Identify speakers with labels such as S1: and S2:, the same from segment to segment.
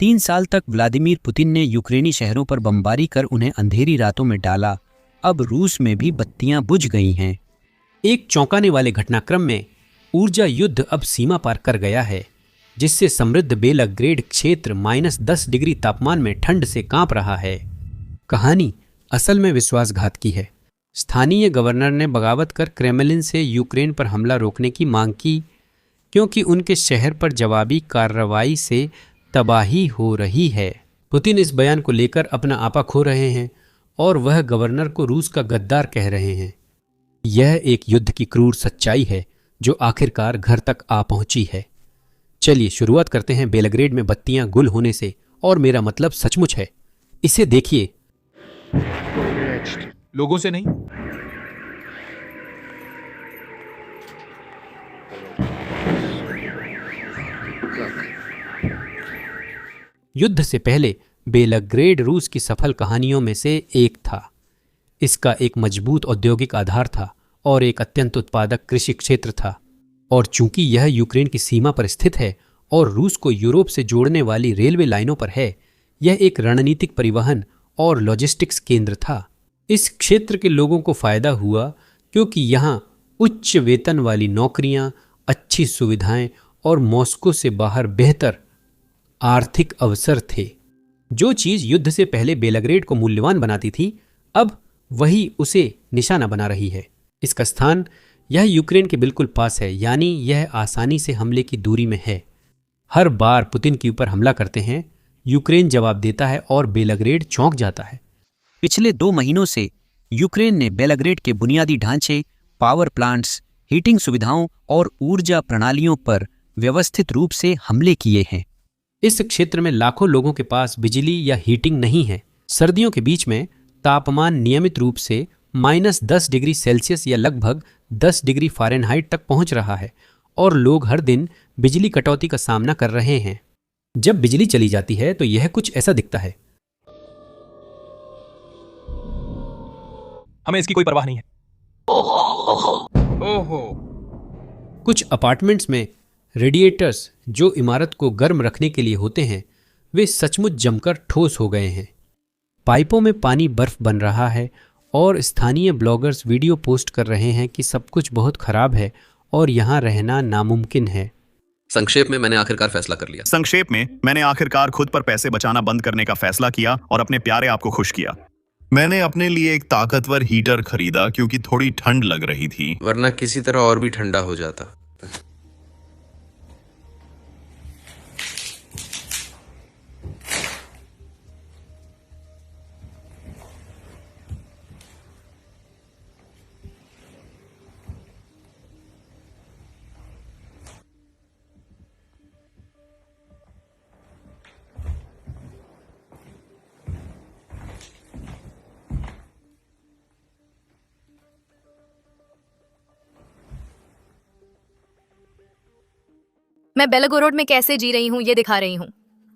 S1: 3 साल तक Vladimir Putin ने यूक्रेनी शहरों पर बमबारी कर उन्हें अंधेरी रातों में डाला। अब रूस में भी बत्तियां बुझ गई हैं। एक चौंकाने वाले घटनाक्रम में ऊर्जा युद्ध अब सीमा पार कर गया है, जिससे समृद्ध बेलग्रेड क्षेत्र -10 डिग्री तापमान में ठंड से कांप रहा है। कहानी असल में विश्वासघात की है। स्थानीय गवर्नर ने बगावत कर क्रेमलिन से यूक्रेन पर हमला रोकने की मांग की, क्योंकि उनके शहर पर जवाबी कार्रवाई से तबाही हो रही है। पुतिन इस बयान को लेकर अपना आपा खो रहे हैं और वह गवर्नर को रूस का गद्दार कह रहे हैं। यह एक युद्ध की क्रूर सच्चाई है जो आखिरकार घर तक आ पहुंची है। चलिए शुरुआत करते हैं बेलग्रेड में बत्तियां गुल होने से, और मेरा मतलब सचमुच है। इसे देखिए।
S2: लोगों से नहीं,
S1: युद्ध से पहले बेलग्रेड रूस की सफल कहानियों में से एक था। इसका एक मजबूत औद्योगिक आधार था और एक अत्यंत उत्पादक कृषि क्षेत्र था। और चूंकि यह यूक्रेन की सीमा पर स्थित है और रूस को यूरोप से जोड़ने वाली रेलवे लाइनों पर है, यह एक रणनीतिक परिवहन और लॉजिस्टिक्स केंद्र था। इस क्षेत्र के लोगों को फायदा हुआ क्योंकि यहाँ उच्च वेतन वाली नौकरियां, अच्छी सुविधाएं और मॉस्को से बाहर बेहतर आर्थिक अवसर थे। जो चीज युद्ध से पहले बेलग्रेड को मूल्यवान बनाती थी, अब वही उसे निशाना बना रही है। इसका स्थान यह यूक्रेन के बिल्कुल पास है, यानी यह आसानी से हमले की दूरी में है। हर बार पुतिन के ऊपर हमला करते हैं, यूक्रेन जवाब देता है और बेलग्रेड चौंक जाता है। पिछले 2 महीनों से यूक्रेन ने बेलग्रेड के बुनियादी ढांचे, पावर प्लांट्स, हीटिंग सुविधाओं और ऊर्जा प्रणालियों पर व्यवस्थित रूप से हमले किए हैं। इस क्षेत्र में लाखों लोगों के पास बिजली या हीटिंग नहीं है। सर्दियों के बीच में तापमान नियमित रूप से -10 डिग्री सेल्सियस या लगभग 10 डिग्री फ़ारेनहाइट तक पहुंच रहा है, और लोग हर दिन बिजली कटौती का सामना कर रहे हैं। जब बिजली चली जाती है तो यह कुछ ऐसा दिखता है।
S2: हमें इसकी कोई परवाह नहीं है। ओहो।
S1: कुछ अपार्टमेंट्स में रेडिएटर्स जो इमारत को गर्म रखने के लिए होते हैं, वे सचमुच जमकर ठोस हो गए हैं। पाइपों में पानी बर्फ बन रहा है और स्थानीय ब्लॉगर्स वीडियो पोस्ट कर रहे हैं कि सब कुछ बहुत खराब है और यहाँ रहना नामुमकिन है।
S3: संक्षेप में मैंने आखिरकार खुद पर पैसे बचाना बंद करने का फैसला किया और अपने प्यारे आप को खुश किया। मैंने अपने लिए एक ताकतवर हीटर खरीदा क्योंकि थोड़ी ठंड लग रही थी,
S4: वरना किसी तरह और भी ठंडा हो जाता।
S5: मैं बेलगोरोड में कैसे जी रही हूँ ये दिखा रही हूँ।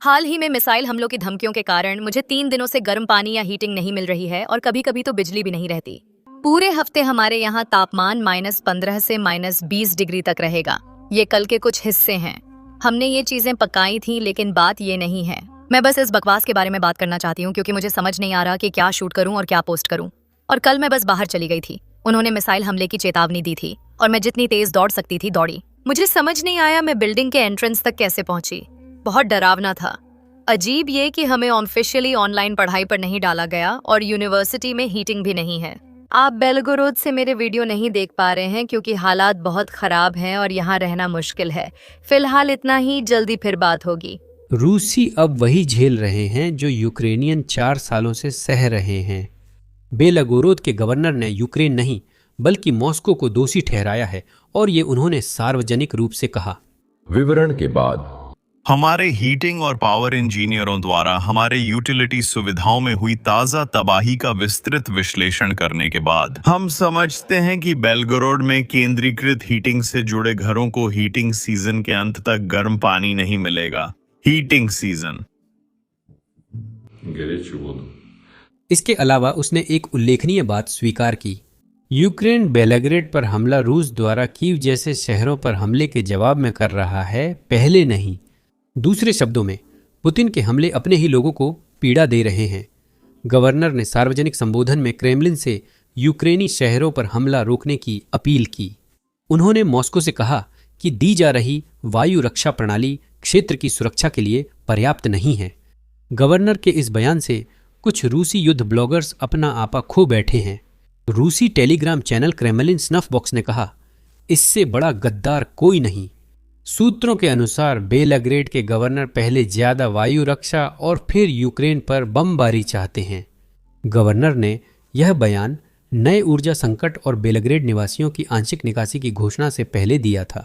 S5: हाल ही में मिसाइल हमलों की धमकियों के कारण मुझे 3 दिनों से गर्म पानी या हीटिंग नहीं मिल रही है और कभी कभी तो बिजली भी नहीं रहती। पूरे हफ्ते हमारे यहाँ तापमान -15 से -20 डिग्री तक रहेगा। ये कल के कुछ हिस्से हैं। हमने ये चीजें पकाई थी, लेकिन बात ये नहीं है। मैं बस इस बकवास के बारे में बात करना चाहती हूँ क्योंकि मुझे समझ नहीं आ रहा कि क्या शूट करूँ और क्या पोस्ट करूँ। और कल मैं बस बाहर चली गई थी। उन्होंने मिसाइल हमले की चेतावनी दी थी और मैं जितनी तेज दौड़ सकती थी दौड़ी। मुझे समझ नहीं आया मैं बिल्डिंग के एंट्रेंस तक कैसे पहुंची। बहुत डरावना था। अजीब ये कि हमें ऑफिशियली ऑनलाइन पढ़ाई पर नहीं डाला गया और यूनिवर्सिटी में हीटिंग भी नहीं है। आप बेलगोरोद से मेरे वीडियो नहीं देख पा रहे हैं क्योंकि हालात बहुत खराब हैं और यहाँ रहना मुश्किल है। फिलहाल इतना ही, जल्दी फिर बात होगी।
S1: रूसी अब वही झेल रहे हैं जो यूक्रेनियन 4 सालों से सह रहे हैं। बेलगोरोद के गवर्नर ने यूक्रेन नहीं बल्कि मॉस्को को दोषी ठहराया है और ये उन्होंने सार्वजनिक रूप से कहा।
S6: विवरण के बाद
S3: हमारे हीटिंग और पावर इंजीनियरों द्वारा हमारे यूटिलिटी सुविधाओं में हुई ताजा तबाही का विस्तृत विश्लेषण करने के बाद हम समझते हैं कि बेलगोरोड में केंद्रीकृत हीटिंग से जुड़े घरों को हीटिंग सीजन के अंत तक गर्म पानी नहीं मिलेगा। Heating season.
S1: इसके अलावा उसने एक उल्लेखनीय बात स्वीकार की। यूक्रेन बेलग्रेड पर हमला रूस द्वारा कीव जैसे शहरों पर हमले के जवाब में कर रहा है, पहले नहीं। दूसरे शब्दों में पुतिन के हमले अपने ही लोगों को पीड़ा दे रहे हैं। गवर्नर ने सार्वजनिक संबोधन में क्रेमलिन से यूक्रेनी शहरों पर हमला रोकने की अपील की। उन्होंने मॉस्को से कहा कि दी जा रही वायु रक्षा प्रणाली क्षेत्र की सुरक्षा के लिए पर्याप्त नहीं है। गवर्नर के इस बयान से कुछ रूसी युद्ध ब्लॉगर्स अपना आपा खो बैठे हैं। रूसी Telegram channel Kremlin snuff box ने कहा, इससे बड़ा गद्दार कोई नहीं। सूत्रों के अनुसार बेलग्रेड के गवर्नर पहले ज्यादा वायु रक्षा और फिर यूक्रेन पर बमबारी चाहते हैं। गवर्नर ने यह बयान नए ऊर्जा संकट और बेलग्रेड निवासियों की आंशिक निकासी की घोषणा से पहले दिया था।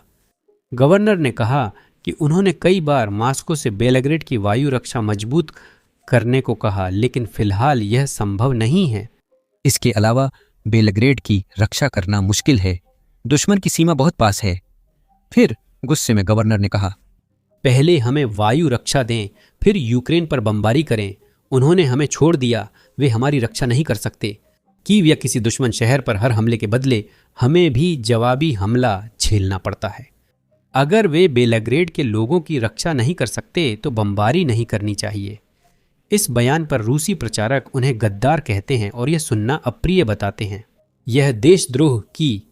S1: गवर्नर ने कहा कि उन्होंने कई बार मॉस्को से बेलग्रेड की वायु रक्षा मजबूत करने को कहा, लेकिन फिलहाल यह संभव नहीं है।
S2: इसके अलावा बेलग्रेड की रक्षा करना मुश्किल है, दुश्मन की सीमा बहुत पास है। फिर गुस्से में गवर्नर ने कहा,
S1: पहले हमें वायु रक्षा दें, फिर यूक्रेन पर बमबारी करें। उन्होंने हमें छोड़ दिया, वे हमारी रक्षा नहीं कर सकते। कीव या किसी दुश्मन शहर पर हर हमले के बदले हमें भी जवाबी हमला झेलना पड़ता है। अगर वे बेलग्रेड के लोगों की रक्षा नहीं कर सकते तो बमबारी नहीं करनी चाहिए। इस बयान पर रूसी प्रचारक उन्हें गद्दार कहते हैं और यह सुनना अप्रिय बताते हैं। यह देशद्रोह की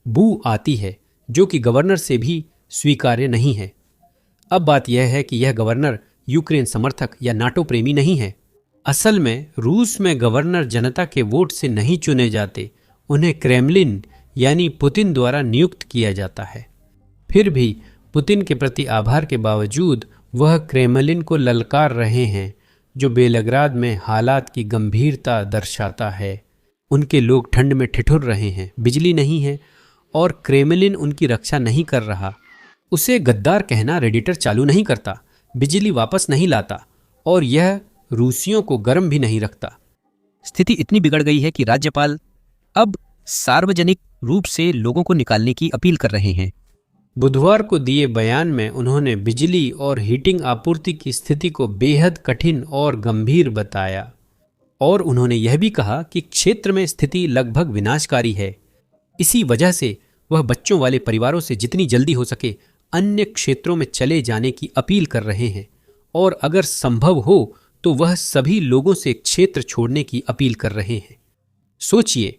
S1: बू आती है जो कि गवर्नर से भी स्वीकार्य नहीं है। अब बात यह है कि यह गवर्नर यूक्रेन समर्थक या नाटो प्रेमी नहीं है। असल में रूस में गवर्नर जनता के वोट से नहीं चुने जाते, उन्हें क्रेमलिन यानी पुतिन द्वारा नियुक्त किया जाता है। फिर भी पुतिन के प्रति आभार के बावजूद वह क्रेमलिन को ललकार रहे हैं, जो बेलग्राद में हालात की गंभीरता दर्शाता है। उनके लोग ठंड में ठिठुर रहे हैं, बिजली नहीं है और क्रेमलिन उनकी रक्षा नहीं कर रहा। उसे गद्दार कहना रेडिटर चालू नहीं करता, बिजली वापस नहीं लाता और यह रूसियों को गर्म भी नहीं रखता।
S2: स्थिति इतनी बिगड़ गई है कि राज्यपाल अब सार्वजनिक रूप से लोगों को निकालने की अपील कर रहे हैं।
S1: बुधवार को दिए बयान में उन्होंने बिजली और हीटिंग आपूर्ति की स्थिति को बेहद कठिन और गंभीर बताया और उन्होंने यह भी कहा कि क्षेत्र में स्थिति लगभग विनाशकारी है। इसी वजह से वह बच्चों वाले परिवारों से जितनी जल्दी हो सके अन्य क्षेत्रों में चले जाने की अपील कर रहे हैं और अगर संभव हो तो वह सभी लोगों से क्षेत्र छोड़ने की अपील कर रहे हैं। सोचिए,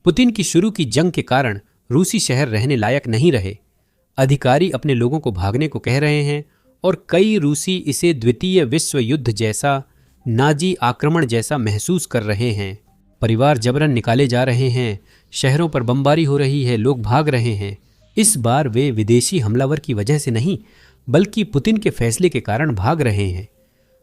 S1: पुतिन की शुरू की जंग के कारण रूसी शहर रहने लायक नहीं रहे। अधिकारी अपने लोगों को भागने को कह रहे हैं और कई रूसी इसे द्वितीय विश्व युद्ध जैसा, नाजी आक्रमण जैसा महसूस कर रहे हैं। परिवार जबरन निकाले जा रहे हैं, शहरों पर बमबारी हो रही है, लोग भाग रहे हैं। इस बार वे विदेशी हमलावर की वजह से नहीं बल्कि पुतिन के फैसले के कारण भाग रहे हैं।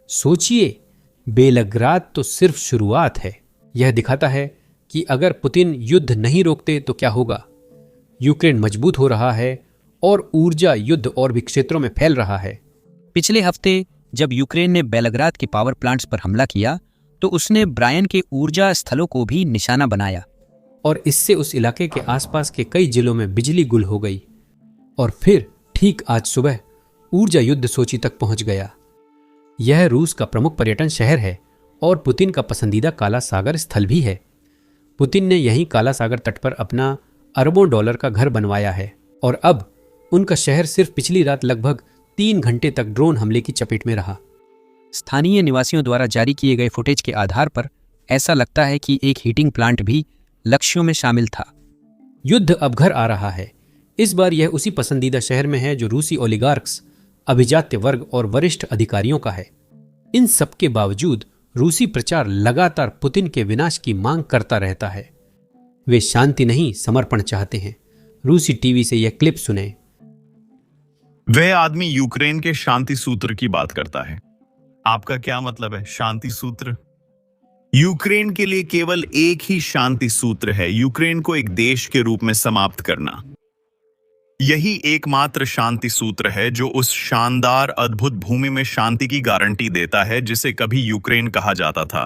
S1: सोचिए, बेलग्राद तो सिर्फ शुरुआत है। यह दिखाता है कि अगर पुतिन युद्ध नहीं रोकते तो क्या होगा। यूक्रेन मजबूत हो रहा है और ऊर्जा युद्ध और भी क्षेत्रों में फैल रहा है।
S2: पिछले हफ्ते जब यूक्रेन ने बेलग्राद के पावर प्लांट्स पर हमला किया तो उसने ब्रायन के ऊर्जा स्थलों को भी निशाना बनाया
S1: और इससे उस इलाके के आसपास के कई जिलों में बिजली गुल हो गई। और फिर ठीक आज सुबह ऊर्जा युद्ध सोची तक पहुंच गया। यह रूस का प्रमुख पर्यटन शहर है और पुतिन का पसंदीदा काला सागर स्थल भी है। पुतिन ने यहीं काला सागर तट पर अपना अरबों डॉलर का घर बनवाया है और अब उनका शहर सिर्फ पिछली रात लगभग 3 घंटे तक ड्रोन हमले की चपेट में रहा।
S2: स्थानीय निवासियों द्वारा जारी किए गए फुटेज के आधार पर ऐसा लगता है कि एक हीटिंग प्लांट भी लक्ष्यों में शामिल था।
S1: युद्ध अब घर आ रहा है। इस बार यह उसी पसंदीदा शहर में है जो रूसी ओलिगार्क्स, अभिजात्य वर्ग और वरिष्ठ अधिकारियों का है। इन सब के बावजूद रूसी प्रचार लगातार पुतिन के विनाश की मांग करता रहता है। वे शांति नहीं, समर्पण चाहते हैं। रूसी टीवी से यह क्लिप सुने।
S3: वह आदमी यूक्रेन के शांति सूत्र की बात करता है। आपका क्या मतलब है शांति सूत्र? यूक्रेन के लिए केवल एक ही शांति सूत्र है, यूक्रेन को एक देश के रूप में समाप्त करना। यही एकमात्र शांति सूत्र है जो उस शानदार अद्भुत भूमि में शांति की गारंटी देता है जिसे कभी यूक्रेन कहा जाता था।